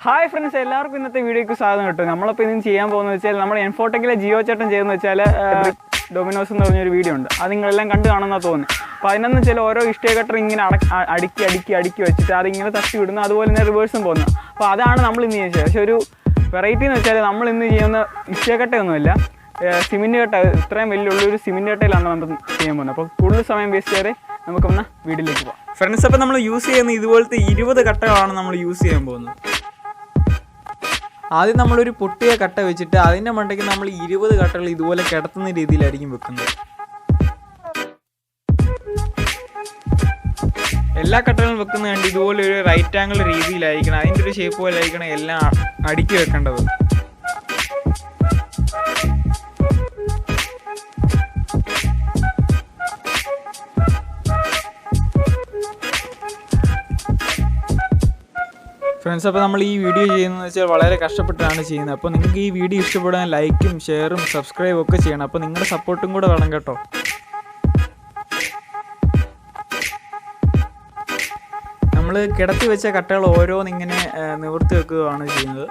Hi friends, എല്ലാവർക്കും ഇന്നത്തെ വീഡിയോയ്ക്ക് സ്വാഗതം കിട്ടും. നമ്മളിപ്പോൾ ഇന്ന് ചെയ്യാൻ പോകുന്നത് വെച്ചാൽ നമ്മുടെ എൻഫോടെക്കിലെ ജിയോ ചേട്ടൻ ചെയ്യുന്നത് വെച്ചാൽ ഡൊമിനോസ് എന്ന് പറഞ്ഞൊരു വീഡിയോ ഉണ്ട്. അത് നിങ്ങളെല്ലാം കണ്ടു കാണുമെന്നാണ് തോന്നുന്നത്. അപ്പോൾ അതിനൊന്നും വെച്ചാൽ ഓരോ ഇഷ്ടിക കട്ടർ ഇങ്ങനെ അടുക്കി വെച്ചിട്ട് അതിങ്ങനെ തട്ടി വിടുന്നു, അതുപോലെ തന്നെ റിവേഴ്സും പോകുന്നു. അപ്പോൾ അതാണ് നമ്മൾ ഇന്ന് ചെയ്യുന്നത്. പക്ഷേ ഒരു വെറൈറ്റി എന്ന് വെച്ചാൽ നമ്മൾ ഇന്ന് ചെയ്യുന്ന ഇഷ്ടിക കട്ടയൊന്നുമില്ല, സിമെൻറ്റ് കട്ട. ഇത്രയും വലിയുള്ളൊരു സിമെൻറ്റ് കട്ടയിലാണ് നമ്മൾ ചെയ്യാൻ പോകുന്നത്. അപ്പോൾ കൂടുതൽ സമയം വേസ്റ്റ് ചെയ്യാതെ നമുക്ക് വന്ന വീഡിയോയിലേക്ക് പോകാം. ഫ്രണ്ട്സ്, അപ്പോൾ നമ്മൾ യൂസ് ചെയ്യുന്ന ഇതുപോലത്തെ 20 കട്ടകളാണ് നമ്മൾ യൂസ് ചെയ്യാൻ പോകുന്നത്. ആദ്യം നമ്മളൊരു പൊട്ടിയ കട്ട വെച്ചിട്ട് അതിൻ്റെ മണ്ടയ്ക്ക് നമ്മൾ 20 കട്ടകൾ ഇതുപോലെ കിടത്തുന്ന രീതിയിലായിരിക്കും വെക്കുന്നത്. എല്ലാ കട്ടകളും വെക്കുന്ന കണ്ട് ഇതുപോലെ ഒരു റൈറ്റ് ആംഗിൾ രീതിയിലായിരിക്കണം, അതിൻ്റെ ഒരു ഷേപ്പ് പോലെ ആയിരിക്കണം എല്ലാം അടുക്കി വെക്കേണ്ടത്. ഫ്രണ്ട്സ്, അപ്പോൾ നമ്മൾ ഈ വീഡിയോ ചെയ്യുന്നത് വെച്ചാൽ വളരെ കഷ്ടപ്പെട്ടാണ് ചെയ്യുന്നത്. അപ്പോൾ നിങ്ങൾക്ക് ഈ വീഡിയോ ഇഷ്ടപ്പെടാൻ ലൈക്കും ഷെയറും സബ്സ്ക്രൈബും ഒക്കെ ചെയ്യണം. അപ്പോൾ നിങ്ങളുടെ സപ്പോർട്ടും കൂടെ വേണം കേട്ടോ. നമ്മൾ കിടത്തി വെച്ച കട്ടകൾ ഓരോന്നിങ്ങനെ നിവർത്തി വെക്കുകയാണ് ചെയ്യുന്നത്.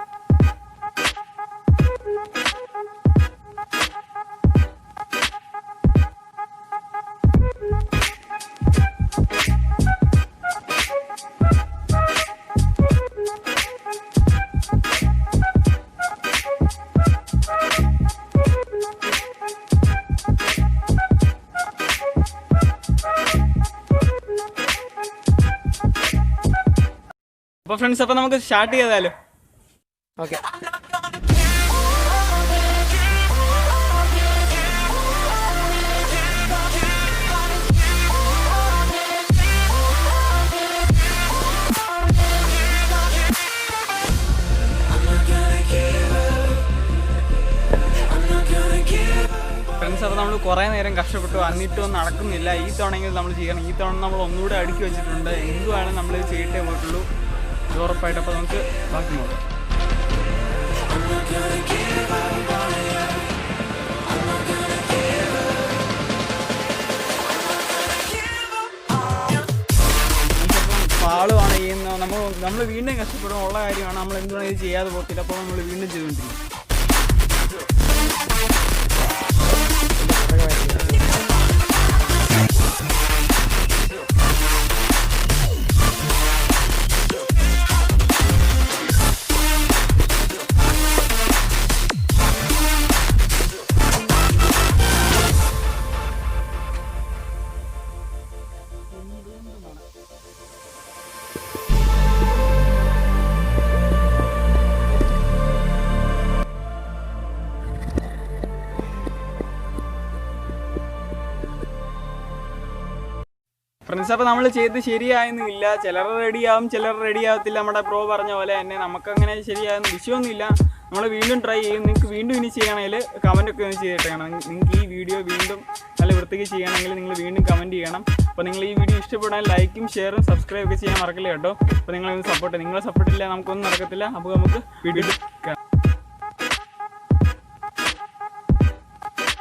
അപ്പോൾ ഫ്രണ്ട്സ്, അപ്പോൾ നമുക്ക് സ്റ്റാർട്ട് ചെയ്താലോ? ഓക്കെ. ഫ്രണ്ട്സ്, അപ്പോൾ നമ്മൾ കുറേ നേരം കഷ്ടപ്പെട്ടു, എന്നിട്ടൊന്നും നടക്കുന്നില്ല. ഈ തവണയെങ്കിലും നമ്മൾ ചെയ്യണം. ഈ തവണ നമ്മൾ ഒന്നുകൂടെ അടുക്കി വെച്ചിട്ടുണ്ട്. എന്തുവാണ് നമ്മൾ ചെയ്തിട്ടേ പോയിട്ടുള്ളൂ ഉറപ്പായിട്ട്. അപ്പോൾ നമുക്ക് ബാക്കി നോക്കാം. പാളുമാണ് ചെയ്യുന്നത്. നമ്മൾ വീണ്ടും കഷ്ടപ്പെടും ഉള്ള കാര്യമാണ്. നമ്മൾ എന്തുകൊണ്ടും ഇത് ചെയ്യാതെ പോകത്തില്ല. അപ്പോൾ നമ്മൾ വീണ്ടും ചെയ്തുകൊണ്ടിരിക്കും. ഫ്രണ്ട്സ്, അപ്പോൾ നമ്മൾ ചെയ്ത് ശരിയായൊന്നുമില്ല. ചിലർ റെഡിയാവും, ചിലർ റെഡിയാവത്തില്ല. നമ്മുടെ പ്രോ പറഞ്ഞ പോലെ തന്നെ നമുക്കങ്ങനെ ശരിയായെന്ന് വിഷയമൊന്നുമില്ല. നമ്മൾ വീണ്ടും ട്രൈ ചെയ്യും. നിങ്ങൾക്ക് വീണ്ടും ഇനി ചെയ്യണമെങ്കിൽ കമൻറ്റൊക്കെ ഒന്ന് ചെയ്തിട്ടാണ്. നിങ്ങൾക്ക് ഈ വീഡിയോ വീണ്ടും നല്ല വൃത്തിക്ക് ചെയ്യണമെങ്കിൽ നിങ്ങൾ വീണ്ടും കമൻറ്റ് ചെയ്യണം. അപ്പോൾ നിങ്ങൾ ഈ വീഡിയോ ഇഷ്ടപ്പെടാൻ ലൈക്കും ഷെയറും സബ്സ്ക്രൈബ് ഒക്കെ ചെയ്യാൻ മറക്കില്ല കേട്ടോ. അപ്പോൾ നിങ്ങളൊന്ന് നിങ്ങളെ സപ്പോർട്ടില്ല നമുക്കൊന്നും നടക്കത്തില്ല. അപ്പോൾ നമുക്ക് വീഡിയോ